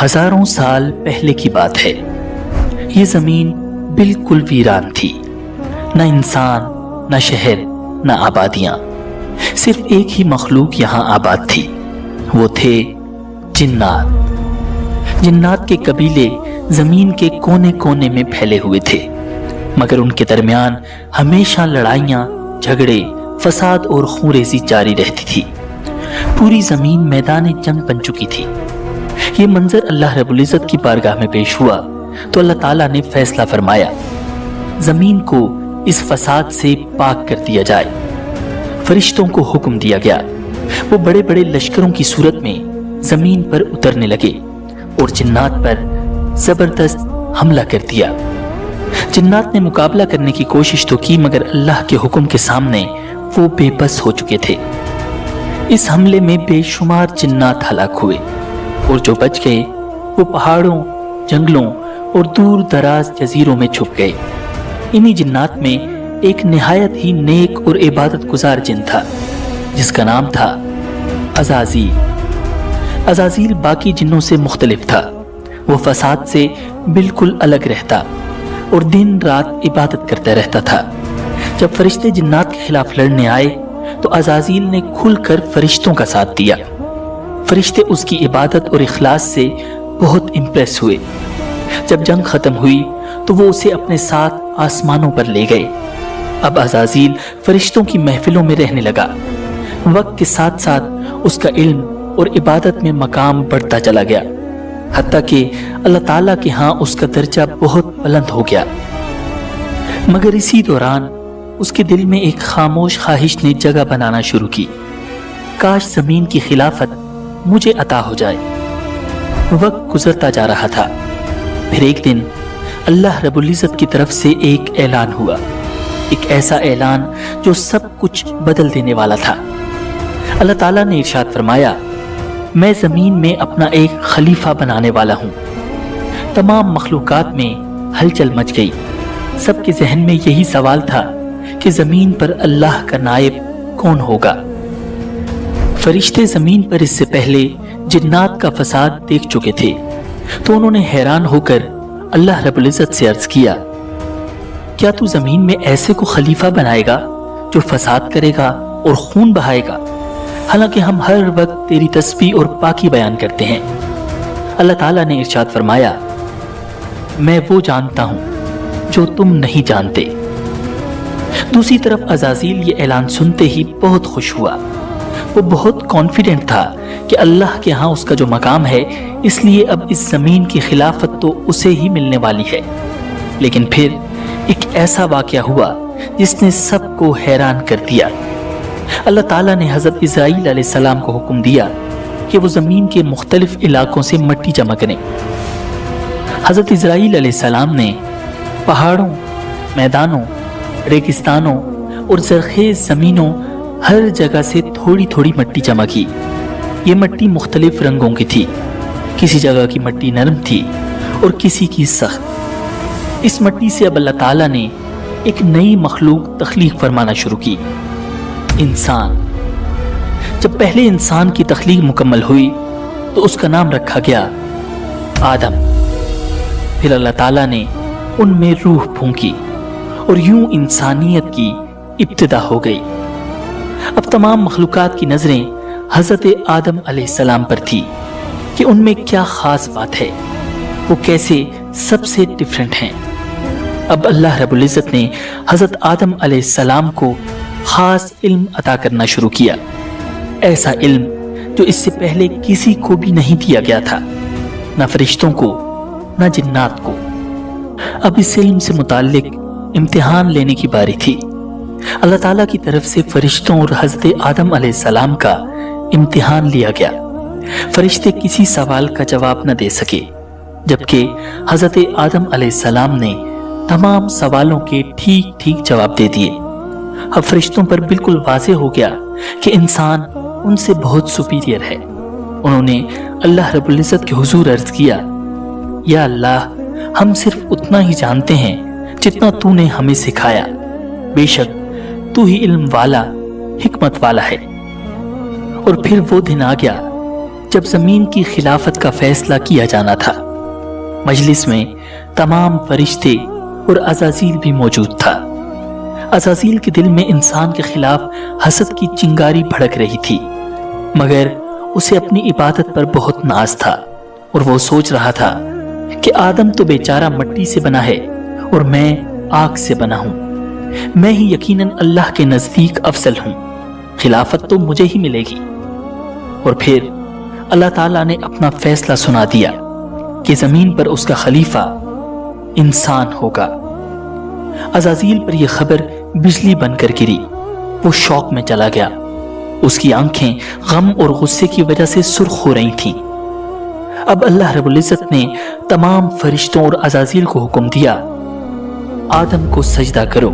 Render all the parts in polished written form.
हजारों साल पहले की बात है। ये जमीन बिल्कुल वीरान थी। न इंसान, न शहर, न आबादियां। सिर्फ एक ही मखलूक यहाँ आबाद थी। वो थे जिन्नात। जिन्नात के कबीले जमीन के कोने कोने में फैले हुए थे, मगर उनके दरमियान हमेशा लड़ाइयाँ, झगड़े, फसाद और खूंरेज़ी जारी रहती थी। पूरी जमीन मैदान जंग बन चुकी थी। ये मंजर अल्लाह रब्बुल इज़्ज़त की बारगाह में पेश हुआ तो अल्लाह ताला ने फैसला फरमाया, जमीन को इस फसाद से पाक कर दिया जाए। फरिश्तों को हुक्म दिया गया। वो बड़े बड़े लश्करों की सूरत में जमीन पर उतरने लगे और जिन्नात पर जबरदस्त हमला कर दिया। जिन्नात ने मुकाबला करने की कोशिश तो की, मगर अल्लाह के हुक्म के सामने वो बेबस हो चुके थे। इस हमले में बेशुमार जिन्नात हलाक हुए और जो बच गए वो पहाड़ों, जंगलों और दूर दराज जजीरों में छुप गए। इन्हीं जिन्नात में एक निहायत ही नेक और इबादत गुजार जिन था, जिसका नाम था अज़ाज़ील। अज़ाज़ील बाकी जिन्नों से मुख्तलिफ था। वो फसाद से बिल्कुल अलग रहता और दिन रात इबादत करता रहता था। जब फरिश्ते जिन्नात के खिलाफ लड़ने आए तो अज़ाज़ील ने खुलकर फरिश्तों का साथ दिया। फरिश्ते उसकी इबादत और इखलास से बहुत इम्प्रेस हुए। जब जंग खत्म हुई तो वो उसे अपने साथ आसमानों पर ले गए। अब अज़ाज़ील फरिश्तों की महफिलों में रहने लगा। वक्त के साथ साथ उसका इल्म और इबादत में मकाम बढ़ता चला गया, हत्ता कि अल्लाह ताला के यहाँ उसका दर्जा बहुत बुलंद हो गया। मगर इसी दौरान उसके दिल में एक खामोश ख्वाहिश ने जगह बनाना शुरू की। काश जमीन की खिलाफत मुझे अता हो जाए। वक्त गुजरता जा रहा था। फिर एक दिन अल्लाह रब्बुल इज़्ज़त की तरफ से एक ऐलान हुआ, एक ऐसा ऐलान जो सब कुछ बदल देने वाला था। अल्लाह ताला ने इरशाद फरमाया, मैं जमीन में अपना एक खलीफा बनाने वाला हूँ। तमाम मखलूकात में हलचल मच गई। सबके जहन में यही सवाल था कि जमीन पर अल्लाह का नायब कौन होगा। फरिश्ते जमीन पर इससे पहले जिन्नात का फसाद देख चुके थे, तो उन्होंने हैरान होकर अल्लाह रब्बुल इज़्ज़त से अर्ज किया, क्या तू जमीन में ऐसे को खलीफा बनाएगा जो फसाद करेगा और खून बहाएगा? हालांकि हम हर वक्त तेरी तस्बीह और पाकी बयान करते हैं। अल्लाह ताला ने इरशाद फरमाया, मैं वो जानता हूं जो तुम नहीं जानते। दूसरी तरफ अज़ाज़ील ये ऐलान सुनते ही बहुत खुश हुआ। वो बहुत कॉन्फिडेंट था कि अल्लाह के यहाँ उसका जो मकाम है, इसलिए अब इस जमीन की खिलाफत तो उसे ही मिलने वाली है। लेकिन फिर एक ऐसा वाक़या हुआ जिसने सबको हैरान कर दिया। अल्लाह ताला ने हज़रत इज़राईल अलैहिस्सलाम को हुक्म दिया कि वो ज़मीन के मुख्तलिफ इलाकों से मिट्टी जमा करें। हज़रत इज़राईल अलैहिस्सलाम ने पहाड़ों, मैदानों, रेगिस्तानों और ज़रख़ेज़ ज़मीनों हर जगह से थोड़ी थोड़ी मिट्टी जमा की। ये मिट्टी मुख्तलिफ रंगों की थी। किसी जगह की मिट्टी नरम थी और किसी की सख्त। इस मिट्टी से अब अल्लाह ताला ने एक नई मखलूक तख्लीक फरमाना शुरू की, इंसान। जब पहले इंसान की तख्लीक मुकम्मल हुई तो उसका नाम रखा गया आदम। फिर अल्लाह ताला ने उनमें रूह फूंकी और यूं इंसानियत की इब्तिदा हो गई। अब तमाम मखलूकात की नजरें हजरत आदम अलैहिस्सलाम पर थी कि उनमें क्या खास बात है, वो कैसे सबसे डिफरेंट हैं। अब अल्लाह रब्बुल इज़्ज़त ने हजरत आदम अलैहिस्सलाम को खास इल्म अता करना शुरू किया। ऐसा इल्म जो इससे पहले किसी को भी नहीं दिया गया था, ना फरिश्तों को, ना जिन्नात को। अब इस इल्म से मुताल्लिक इम्तिहान लेने की बारी थी। अल्लाह ताला की तरफ से फरिश्तों और हजरत आदम अलैहिस्सलाम का इम्तिहान लिया गया। फरिश्ते किसी सवाल का जवाब न दे सके, जबकि हजरत आदम अलैहिस्सलाम ने तमाम सवालों के ठीक ठीक जवाब दे दिए। अब फरिश्तों पर बिल्कुल वाज़ेह हो गया कि इंसान उनसे बहुत सुपीरियर है। उन्होंने अल्लाह रब्बुल इज़्ज़त के हुजूर अर्ज किया, या अल्लाह, हम सिर्फ उतना ही जानते हैं जितना तूने हमें सिखाया। बेशक तू ही इल्म वाला, हिकमत वाला है। और फिर वो दिन आ गया جب زمین کی خلافت کا فیصلہ کیا جانا تھا۔ مجلس میں تمام فرشتے اور عزازیل بھی موجود تھا۔ عزازیل کے دل میں انسان کے خلاف حسد کی چنگاری بھڑک رہی تھی، مگر اسے اپنی عبادت پر بہت ناز تھا اور وہ سوچ رہا تھا کہ آدم تو بیچارہ مٹی سے بنا ہے اور میں آگ سے بنا ہوں، میں ہی یقیناً اللہ کے نزدیک افضل ہوں، خلافت تو مجھے ہی ملے گی۔ اور پھر اللہ تعالیٰ نے اپنا فیصلہ سنا دیا کہ زمین پر اس کا خلیفہ انسان ہوگا۔ عزازیل پر یہ خبر بجلی بن کر گری، وہ شوق میں چلا گیا، اس کی آنکھیں غم اور غصے کی وجہ سے سرخ ہو رہی تھیں۔ اب اللہ رب العزت نے تمام فرشتوں اور عزازیل کو حکم دیا، آدم کو سجدہ کرو۔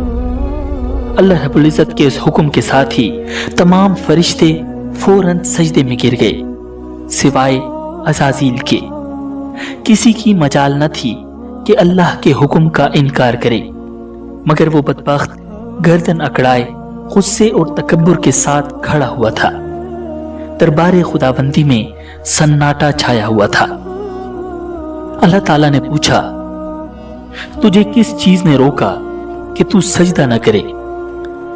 اللہ رب العزت کے اس حکم کے ساتھ ہی تمام فرشتے فوراً سجدے میں گر گئے، سوائے عزازیل کے۔ کسی کی مجال نہ تھی کہ اللہ کے حکم کا انکار کرے، مگر وہ بدبخت گردن اکڑائے غصے اور تکبر کے ساتھ کھڑا ہوا تھا۔ دربار خداوندی میں سناٹا چھایا ہوا تھا۔ اللہ تعالیٰ نے پوچھا، تجھے کس چیز نے روکا کہ تو سجدہ نہ کرے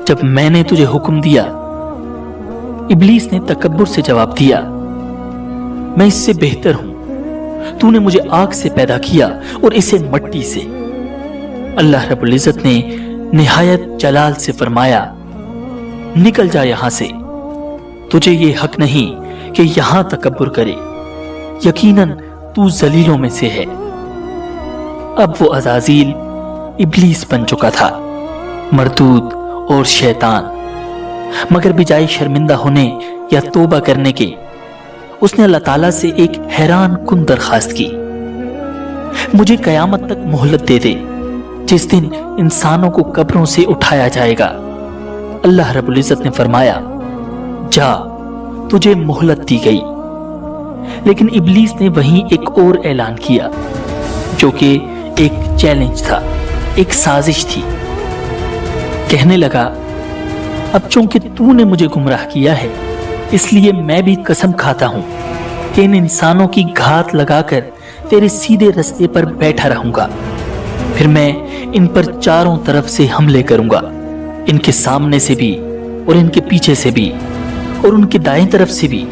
جب میں نے تجھے حکم دیا؟ ابلیس نے تکبر سے جواب دیا، میں اس سے بہتر ہوں، تو نے مجھے آگ سے پیدا کیا اور اسے مٹی سے۔ اللہ رب العزت نے نہایت جلال سے فرمایا، نکل جا یہاں سے، تجھے یہ حق نہیں کہ یہاں تکبر کرے، یقیناً تو ذلیلوں میں سے ہے۔ اب وہ عزازیل ابلیس بن چکا تھا، مردود اور شیطان، مگر بجائے شرمندہ ہونے یا توبہ کرنے کے، اس نے اللہ تعالیٰ سے ایک حیران کن درخواست کی، مجھے قیامت تک مہلت دے دے، جس دن انسانوں کو قبروں سے اٹھایا جائے گا۔ اللہ رب العزت نے فرمایا، جا، تجھے مہلت دی گئی۔ لیکن ابلیس نے وہیں ایک اور اعلان کیا، جو کہ ایک چیلنج تھا، ایک سازش تھی۔ کہنے لگا، اب چونکہ تو نے مجھے گمراہ کیا ہے، اس لیے میں بھی قسم کھاتا ہوں کہ ان انسانوں کی گھات لگا کر تیرے سیدھے رستے پر بیٹھا رہوں گا، پھر میں ان پر چاروں طرف سے حملے کروں گا، ان کے سامنے سے بھی اور ان کے پیچھے سے بھی اور ان کے دائیں طرف سے بھی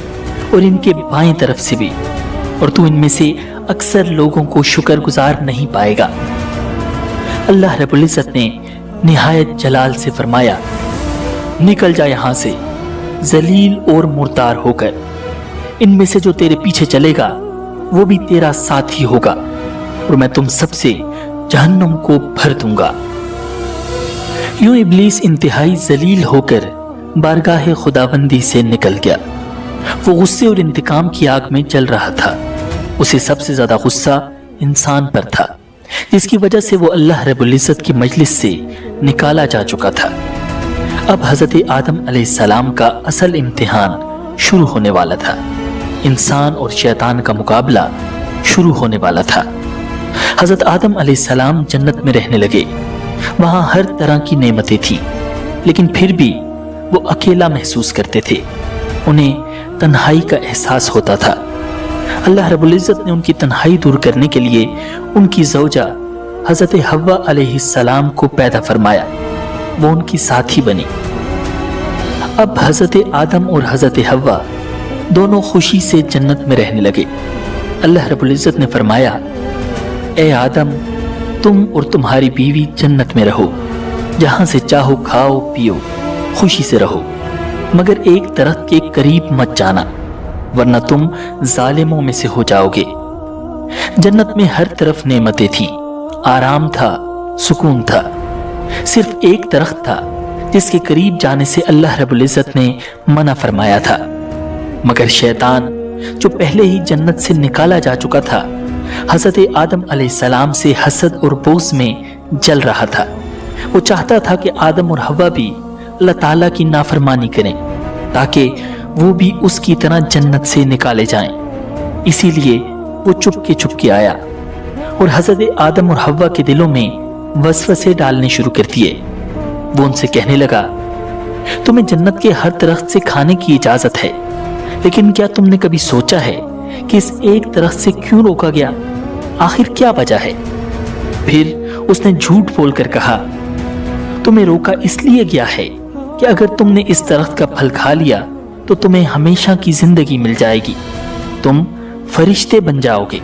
اور ان کے بائیں طرف سے بھی، اور تو ان میں سے اکثر لوگوں کو شکر گزار نہیں پائے گا۔ اللہ رب العزت نے نہایت جلال سے فرمایا، نکل جا یہاں سے ذلیل اور مردار ہو کر، ان میں سے جو تیرے پیچھے چلے گا وہ بھی تیرا ساتھی ہوگا، اور میں تم سب سے جہنم کو بھر دوں گا۔ یوں ابلیس انتہائی ذلیل ہو کر بارگاہ خداوندی سے نکل گیا۔ وہ غصے اور انتقام کی آگ میں جل رہا تھا۔ اسے سب سے زیادہ غصہ انسان پر تھا، جس کی وجہ سے وہ اللہ رب العزت کی مجلس سے نکالا جا چکا تھا۔ اب حضرت آدم علیہ السلام کا اصل امتحان شروع ہونے والا تھا۔ انسان اور شیطان کا مقابلہ شروع ہونے والا تھا۔ حضرت آدم علیہ السلام جنت میں رہنے لگے، وہاں ہر طرح کی نعمتیں تھیں، لیکن پھر بھی وہ اکیلا محسوس کرتے تھے، انہیں تنہائی کا احساس ہوتا تھا۔ اللہ رب العزت نے ان کی تنہائی دور کرنے کے لیے ان کی زوجہ حضرت حوا علیہ السلام کو پیدا فرمایا، وہ ان کی ساتھی بنی۔ اب حضرت آدم اور حضرت حوا دونوں خوشی سے جنت میں رہنے لگے۔ اللہ رب العزت نے فرمایا، اے آدم، تم اور تمہاری بیوی جنت میں رہو، جہاں سے چاہو کھاؤ پیو، خوشی سے رہو، مگر ایک درخت کے قریب مت جانا، ورنہ تم ظالموں میں سے ہو جاؤ گے۔ جنت میں ہر طرف نعمتیں تھیں، آرام تھا، سکون تھا، صرف ایک درخت تھا جس کے قریب جانے سے اللہ رب العزت نے منع فرمایا تھا، مگر شیطان جو پہلے ہی جنت سے نکالا جا چکا تھا، حضرت آدم علیہ السلام سے حسد اور بغض میں جل رہا تھا۔ وہ چاہتا تھا کہ آدم اور حوا بھی اللہ تعالیٰ کی نافرمانی کریں تاکہ وہ بھی اس کی طرح جنت سے نکالے جائیں۔ اسی لیے وہ چپ کے آیا اور حضرت آدم اور حوا کے دلوں میں وسوسے ڈالنے شروع کر دیے۔ وہ ان سے کہنے لگا، تمہیں جنت کے ہر درخت سے کھانے کی اجازت ہے، लेकिन क्या तुमने कभी सोचा है कि इस एक दरख्त से क्यों रोका गया? आखिर क्या वजह है? फिर उसने झूठ बोलकर कहा, तुम्हें रोका इसलिए गया है कि अगर तुमने इस दरख्त का फल खा लिया तो तुम्हें हमेशा की जिंदगी मिल जाएगी, तुम फरिश्ते बन जाओगे,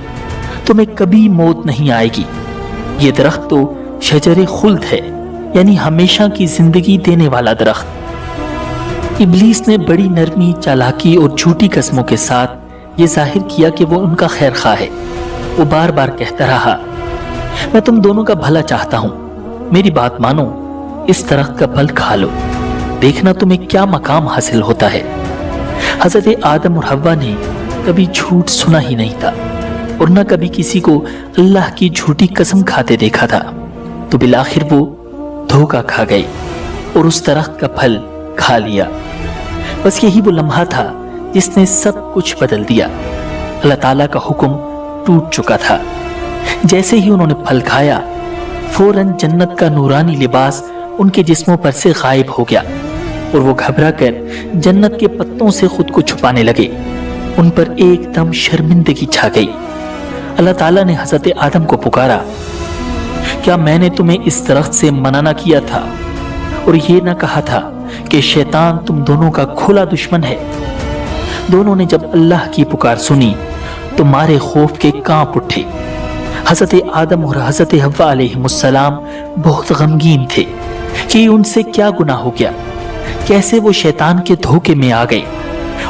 तुम्हें कभी मौत नहीं आएगी। ये दरख्त तो शजरे खुल्द है, यानी हमेशा की जिंदगी देने वाला दरख्त। इब्लीस ने बड़ी नरमी, चालाकी और झूठी कसमों के साथ ये जाहिर किया कि वो उनका खैर खा है। वो बार बार कहता रहा, मैं तुम दोनों का भला चाहता हूं, मेरी बात मानो, इस दरख्त का फल खा लो, देखना तुम्हें क्या मकाम हासिल होता है। हजरत आदम और हव्वा ने कभी झूठ सुना ही नहीं था और न कभी किसी को अल्लाह की झूठी कसम खाते देखा था, तो बिलाखिर वो धोखा खा गए और उस दरख्त का फल खा लिया। बस यही वो लम्हा था जिसने सब कुछ बदल दिया। अल्लाह ताला का हुक्म टूट चुका था। जैसे ही उन्होंने फल खाया, फौरन जन्नत का नूरानी लिबास उनके जिस्मों पर से गायब हो गया और वो घबरा कर जन्नत के पत्तों से खुद को छुपाने लगे। उन पर एकदम शर्मिंदगी छा गई। अल्लाह ताला ने हजरत आदम को पुकारा, क्या मैंने तुम्हें इस दरख्त से मना न किया था और ये न कहा था कि शैतान तुम दोनों का खुला दुश्मन है? दोनों ने जब अल्लाह की पुकार सुनी तो मारे खौफ के कांप उठे। हजरत आदम और हजरत हव्वा अलैहिमुस्सलाम बहुत गमगीन थे कि उनसे क्या गुनाह हो गया, कैसे वो शैतान के धोखे में आ गए।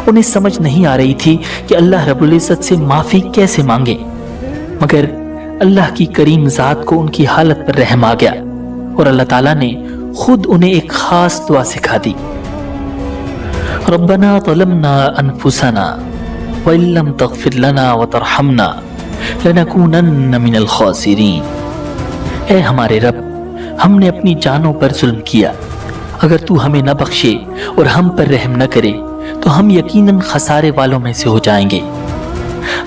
उन्हें समझ नहीं आ रही थी कि अल्लाह रब्बुल इज्जत से माफी कैसे मांगे, मगर अल्लाह की करीम जात को उनकी हालत पर रहम आ गया और अल्लाह ताला ने खुद उन्हें एक खास दुआ सिखा दी। रब्बना ज़लमना अनफुसना व इल्लम तग़फिर लना व तरहमना लनकूनन्न मिनल खासिरीन। ऐ हमारे रब, हमने अपनी जानों पर जुल्म किया, अगर तू हमें न बख्शे और हम पर रहम न करे तो हम यकीनन खसारे वालों में से हो जाएंगे।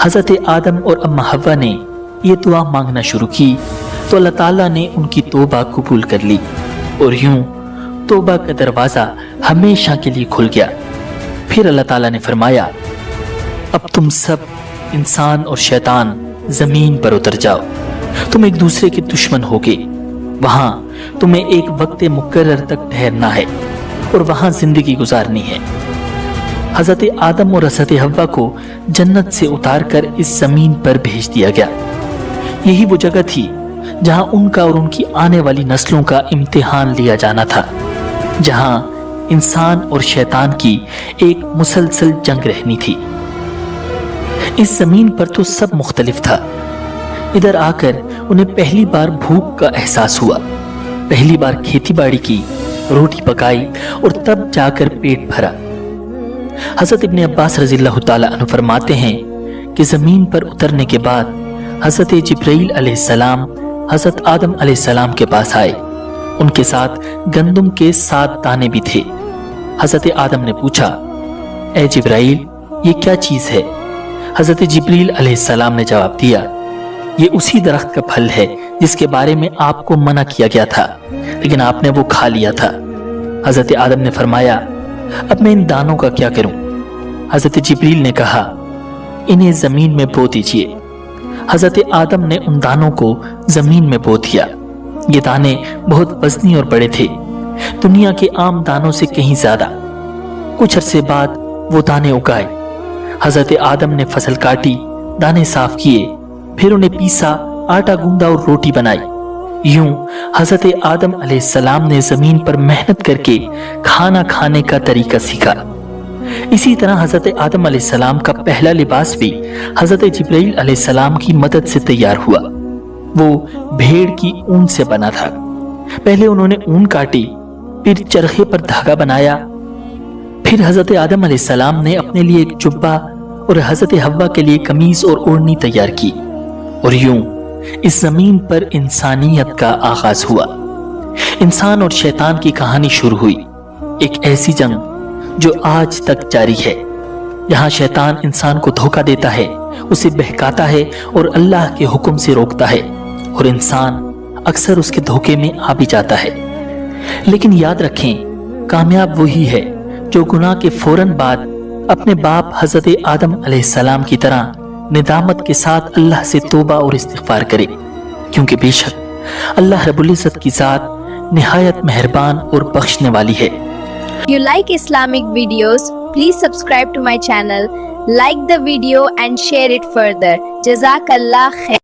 हजरत आदम और अम्मा हव्वा ने ये दुआ मांगना शुरू की तो अल्लाह ताला ने उनकी तौबा कबूल कर ली और यूं तौबा का दरवाजा हमेशा के लिए खुल गया। फिर अल्लाह ताला ने फरमाया, अब तुम सब इंसान और शैतान जमीन पर उतर जाओ, तुम एक दूसरे के दुश्मन होगे, वहां तुम्हें एक वक्त मुकर्रर तक ठहरना है और वहां जिंदगी गुजारनी है। हजरत आदम और हजरत हव्वा को जन्नत से उतारकर इस जमीन पर भेज दिया गया। यही वो जगह थी जहां उनका और उनकी आने वाली नस्लों का इम्तिहान लिया जाना था, जहां इंसान और शैतान की एक मुसलसल जंग रहनी थी। इस जमीन पर तो सब मुख्तलिफ था। इधर आकर उन्हें पहली बार भूख का एहसास हुआ, पहली बार खेती बाड़ी की, रोटी पकाई और तब जाकर पेट भरा। हजरत इब्ने अब्बास रज़ियल्लाहु ताला अन्हु फरमाते हैं कि जमीन पर उतरने के बाद हजरत जिब्राइल अलैहिस्सलाम हजरत आदम अलैहिस्सलाम के पास आए। उनके साथ गंदम के 7 दाने भी थे। हजरत आदम ने पूछा, ए जिब्राइल, ये क्या चीज है? हजरत जिब्रील अलैहिस्सलाम ने जवाब दिया, ये उसी दरख्त का फल है जिसके बारे में आपको मना किया गया था, लेकिन आपने वो खा लिया था। हजरत आदम ने फरमाया, अब मैं इन दानों का क्या करूं? हजरत जिब्रील ने कहा, इन्हें जमीन में बो दीजिए। हजरत आदम ने उन दानों को जमीन में बो दिया। ये दाने बहुत वजनी और बड़े थे, दुनिया के आम दानों से कहीं ज्यादा। कुछ अरसे बाद वो दाने उगाए। हजरत आदम ने फसल काटी, दाने साफ किए, फिर उन्हें पीसा, आटा गूंदा और रोटी बनाई। यूं हजरत आदम अलैहिस्सलाम ने जमीन पर मेहनत करके खाना खाने का तरीका सीखा। इसी तरह हजरत आदम अलैहिस्सलाम का पहला लिबास भी हजरत जिब्राइल अलैहिस्सलाम की मदद से तैयार हुआ। वो भेड़ की ऊन से बना था। पहले उन्होंने ऊन काटी, फिर चरखे पर धागा बनाया, फिर हजरत आदम अलैहिस्सलाम ने अपने लिए एक जुब्बा और हजरत हव्वा के लिए कमीज और ओढ़नी तैयार की, और यूं इस जमीन पर इंसानियत का आगाज हुआ। इंसान और शैतान की कहानी शुरू हुई, एक ऐसी जंग जो आज तक जारी है, जहां शैतान इंसान को धोखा देता है, उसे बहकाता है और अल्लाह के हुक्म से रोकता है, और इंसान अक्सर उसके धोखे में आ भी जाता है। लेकिन याद रखें, कामयाब वही है जो गुनाह के फौरन बाद अपने बाप हजरत आदम अलैहिस्सलाम की तरह निदामत के साथ अल्लाह से तौबा और इस्तिग़फ़ार करे, क्योंकि बेशक अल्लाह रब्बुल इज़्ज़त की ज़ात निहायत मेहरबान और बख्शने वाली है। If you like Islamic videos, please subscribe to my channel, like the video and share it further. Jazakallah khair.